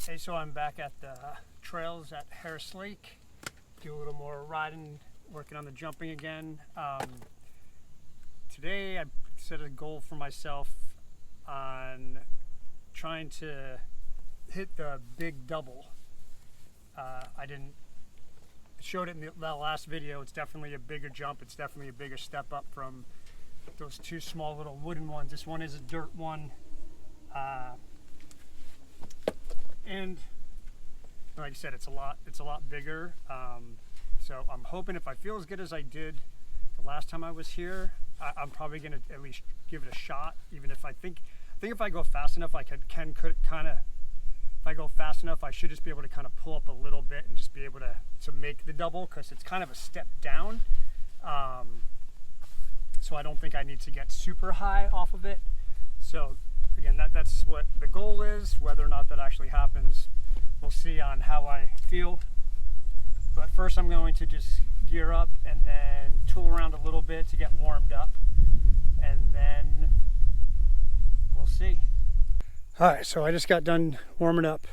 Hey, so I'm back at the trails at Harris Lake. Do a little more riding, working on the jumping again. Today I set a goal for myself on trying to hit the big double. I didn't showed it in the last video. It's definitely a bigger jump. It's definitely a bigger step up from those two small little wooden ones. This one is a dirt one. And like I said, it's a lot bigger. So I'm hoping if I feel as good as I did the last time I was here, I'm probably gonna at least give it a shot. Even if I think if I go fast enough, I could kind of. If I go fast enough, I should just be able to kind of pull up a little bit and just be able to make the double, because it's kind of a step down. So I don't think I need to get super high off of it. So again, that's what the goal is. Whether or not that actually happens, we'll see on how I feel. But first I'm going to just gear up and then tool around a little bit to get warmed up, and then we'll see. All right, so I just got done warming up.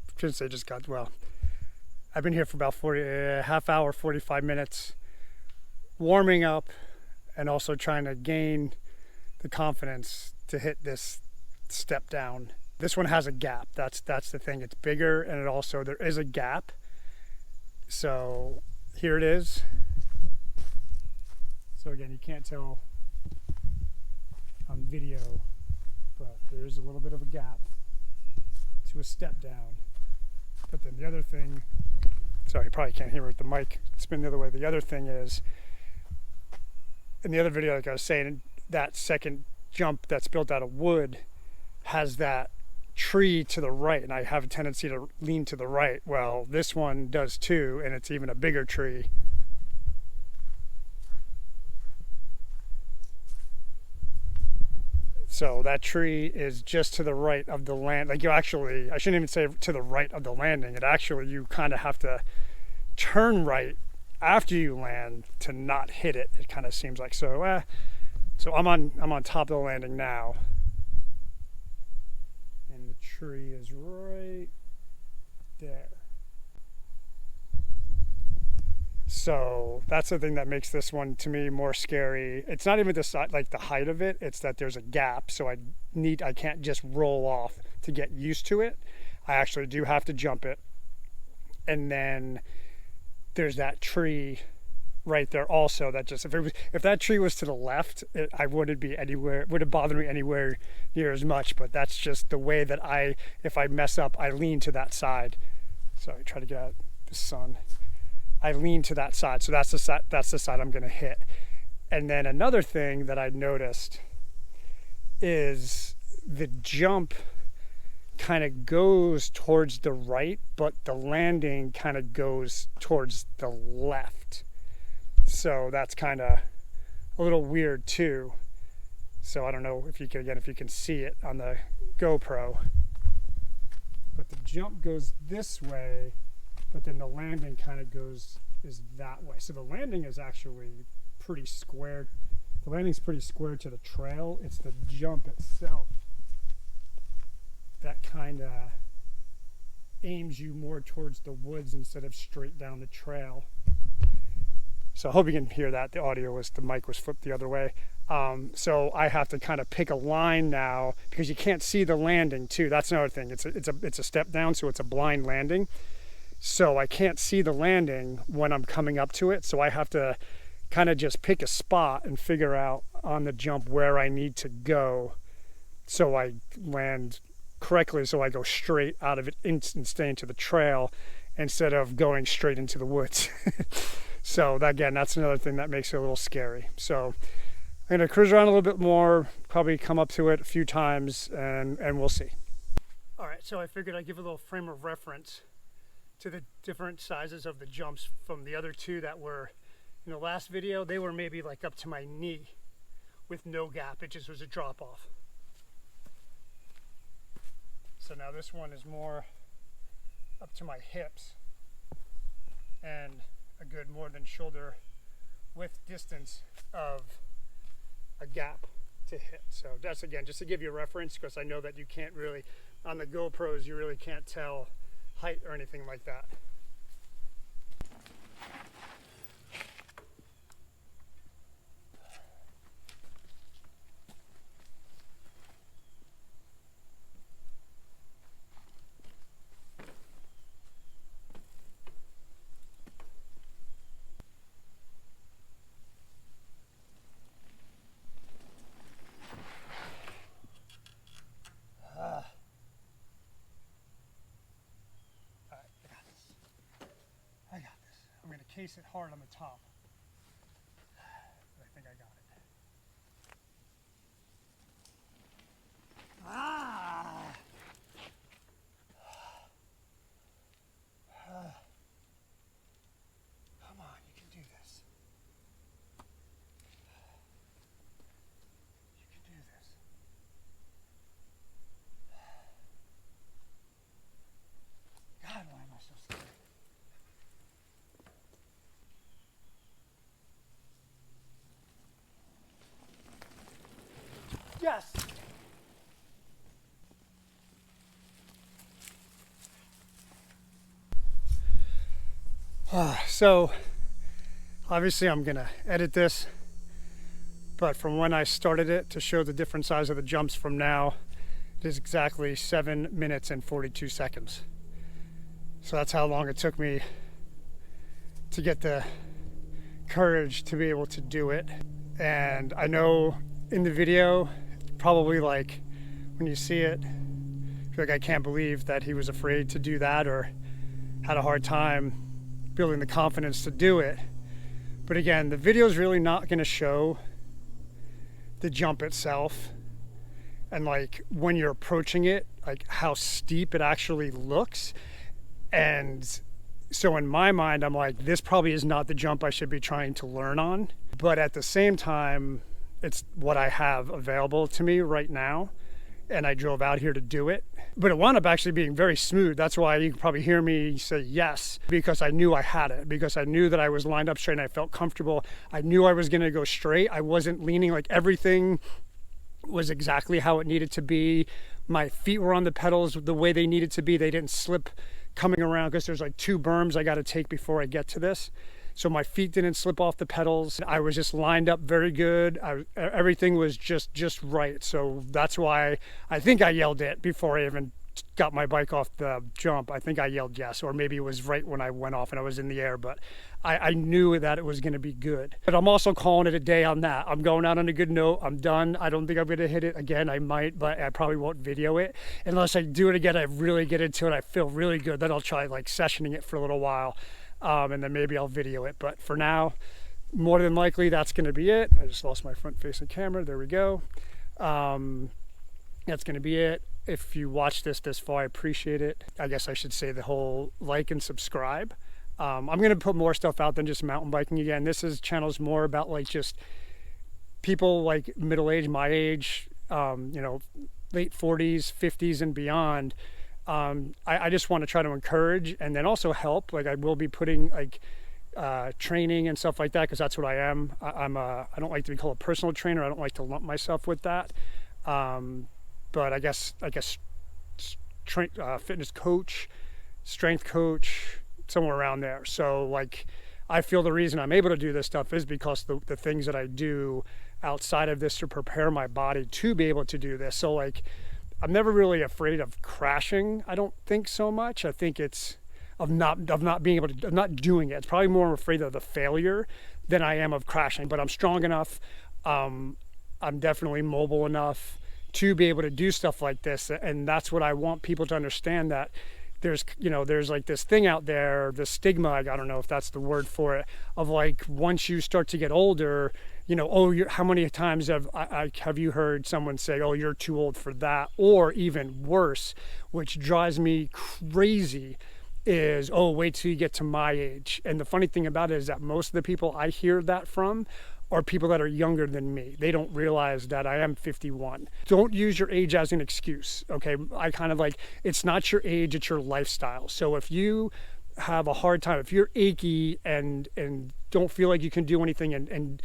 I shouldn't say just got, well, I've been here for about half hour, 45 minutes, warming up and also trying to gain the confidence to hit this step down. This one has a gap. That's the thing. It's bigger, and it also, there is a gap. So here it is. So again, you can't tell on video, but there is a little bit of a gap to a step down. But then the other thing, sorry, you probably can't hear it with the mic, spin the other way. The other thing is, in the other video, like I was saying, that second jump that's built out of wood has that tree to the right, and I have a tendency to lean to the right. Well, this one does too, and it's even a bigger tree. So that tree is just to the right of the land. Like, you actually, I shouldn't even say to the right of the landing. It actually, you kind of have to turn right after you land to not hit it. It kind of seems like so. So I'm on top of the landing now, and the tree is right there. So that's the thing that makes this one, to me, more scary. It's not even the side, like the height of it, it's that there's a gap, so I can't just roll off to get used to it. I actually do have to jump it. And then there's that tree right there also, that just, if that tree was to the left, I wouldn't be anywhere, it wouldn't bother me anywhere near as much, but that's just the way that if I mess up, I lean to that side. Sorry, try to get out the sun. I lean to that side, so that's the side I'm gonna hit. And then another thing that I noticed is the jump kind of goes towards the right, but the landing kind of goes towards the left. So that's kind of a little weird too. So I don't know if you can see it on the GoPro, but the jump goes this way, but then the landing kind of is that way. So the landing is actually pretty square. The landing's pretty square to the trail. It's the jump itself that kind of aims you more towards the woods instead of straight down the trail. So I hope you can hear that. The mic was flipped the other way. So I have to kind of pick a line now, because you can't see the landing too. That's another thing. It's a step down, so it's a blind landing. So I can't see the landing when I'm coming up to it. So I have to kind of just pick a spot and figure out on the jump where I need to go so I land correctly, so I go straight out of it and stay into the trail instead of going straight into the woods. So again, that's another thing that makes it a little scary. So I'm gonna cruise around a little bit more, probably come up to it a few times, and we'll see. All right, so I figured I'd give a little frame of reference to the different sizes of the jumps from the other two that were in the last video. They were maybe like up to my knee with no gap. It just was a drop off. So now this one is more up to my hips and a good more than shoulder width distance of a gap to hit. So that's, again, just to give you a reference, because I know that you can't really on the GoPros, you really can't tell height or anything like that. I'm going to case it hard on the top. But I think I got it. Come on, you can do this. You can do this. God, why am I so scared? Yes. So obviously I'm gonna edit this, but from when I started it to show the different size of the jumps from now, it is exactly 7 minutes and 42 seconds. So that's how long it took me to get the courage to be able to do it. And I know in the video, probably like when you see it, I feel like I can't believe that he was afraid to do that or had a hard time building the confidence to do it. But again, the video is really not going to show the jump itself and like when you're approaching it, like how steep it actually looks. And so in my mind, I'm like, this probably is not the jump I should be trying to learn on. But at the same time, it's what I have available to me right now. And I drove out here to do it. But it wound up actually being very smooth. That's why you can probably hear me say yes, because I knew I had it, because I knew that I was lined up straight and I felt comfortable. I knew I was gonna go straight. I wasn't leaning, like everything was exactly how it needed to be. My feet were on the pedals the way they needed to be. They didn't slip coming around because there's like 2 berms I gotta take before I get to this. So my feet didn't slip off the pedals. I was just lined up very good. Everything was just right. So that's why I think I yelled it before I even got my bike off the jump. I think I yelled yes, or maybe it was right when I went off and I was in the air, but I knew that it was gonna be good. But I'm also calling it a day on that. I'm going out on a good note. I'm done. I don't think I'm gonna hit it again. I might, but I probably won't video it. Unless I do it again, I really get into it. I feel really good. Then I'll try like sessioning it for a little while. And then maybe I'll video it. But for now, more than likely, that's going to be it. I just lost my front-facing camera. There we go. That's going to be it. If you watched this far, I appreciate it. I guess I should say the whole like and subscribe. I'm going to put more stuff out than just mountain biking again. This channel's more about like just people like middle-aged, my age, you know, late 40s, 50s, and beyond. I just want to try to encourage and then also help. Like I will be putting like training and stuff like that, because that's what I am. I don't like to be called a personal trainer. I don't like to lump myself with that. But I guess fitness coach, strength coach, somewhere around there. So like I feel the reason I'm able to do this stuff is because the things that I do outside of this to prepare my body to be able to do this. So like I'm never really afraid of crashing. I don't think so much. I think it's of not being able to, of not doing it. It's probably more afraid of the failure than I am of crashing. But I'm strong enough. I'm definitely mobile enough to be able to do stuff like this. And that's what I want people to understand, that there's like this thing out there, the stigma, I don't know if that's the word for it, of like once you start to get older, how many times have you heard someone say, oh, you're too old for that? Or even worse, which drives me crazy, is, oh, wait till you get to my age. And the funny thing about it is that most of the people I hear that from are people that are younger than me. They don't realize that I am 51. Don't use your age as an excuse, okay? I kind of like, it's not your age, it's your lifestyle. So if you have a hard time, if you're achy and don't feel like you can do anything and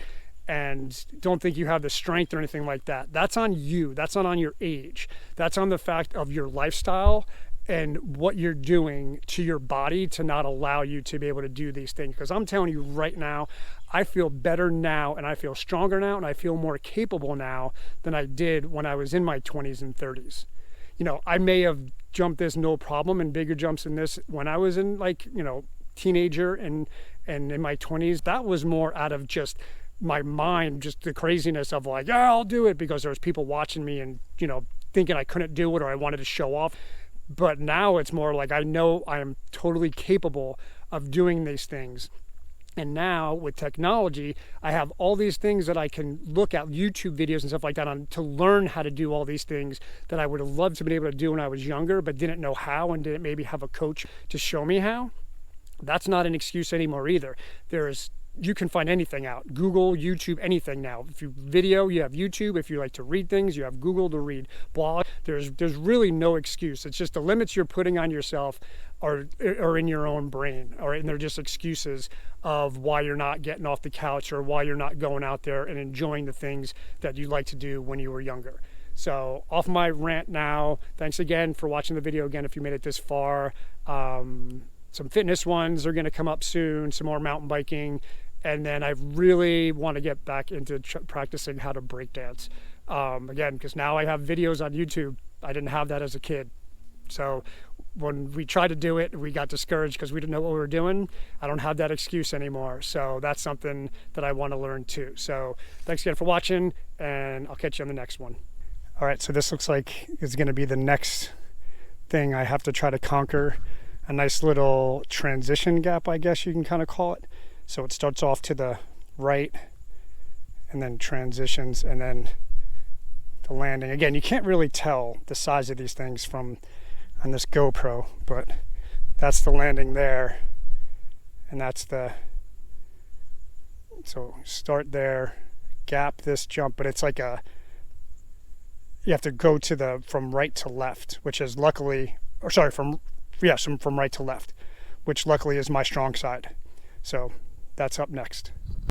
and don't think you have the strength or anything like that. That's on you. That's not on your age. That's on the fact of your lifestyle and what you're doing to your body to not allow you to be able to do these things. Because I'm telling you right now, I feel better now, and I feel stronger now, and I feel more capable now than I did when I was in my 20s and 30s. You know, I may have jumped this no problem and bigger jumps in this when I was in, like, you know, teenager and in my 20s. That was more out of just my mind, just the craziness of like, yeah, I'll do it, because there was people watching me and, you know, thinking I couldn't do it or I wanted to show off. But now it's more like I know I am totally capable of doing these things. And now with technology, I have all these things that I can look at, YouTube videos and stuff like that, on to learn how to do all these things that I would have loved to be able to do when I was younger, but didn't know how and didn't maybe have a coach to show me how. That's not an excuse anymore either. You can find anything out. Google, YouTube, anything now. If you video, you have YouTube. If you like to read things, you have Google to read. Blog. There's really no excuse. It's just the limits you're putting on yourself are in your own brain, all right? And they're just excuses of why you're not getting off the couch or why you're not going out there and enjoying the things that you like to do when you were younger. So off my rant now. Thanks again for watching the video. Again, if you made it this far, some fitness ones are going to come up soon, some more mountain biking, and then I really want to get back into practicing how to break dance. Again, because now I have videos on YouTube. I didn't have that as a kid. So when we tried to do it, we got discouraged because we didn't know what we were doing. I don't have that excuse anymore. So that's something that I want to learn too. So thanks again for watching, and I'll catch you on the next one. All right, so this looks like it's going to be the next thing I have to try to conquer. A nice little transition gap, I guess you can kind of call it. So it starts off to the right and then transitions and then the landing. Again, you can't really tell the size of these things from on this GoPro, but that's the landing there, and that's so start there, gap this jump, but it's like you have to go to from right to left, which is luckily, or sorry, from right to left, which luckily is my strong side. So that's up next.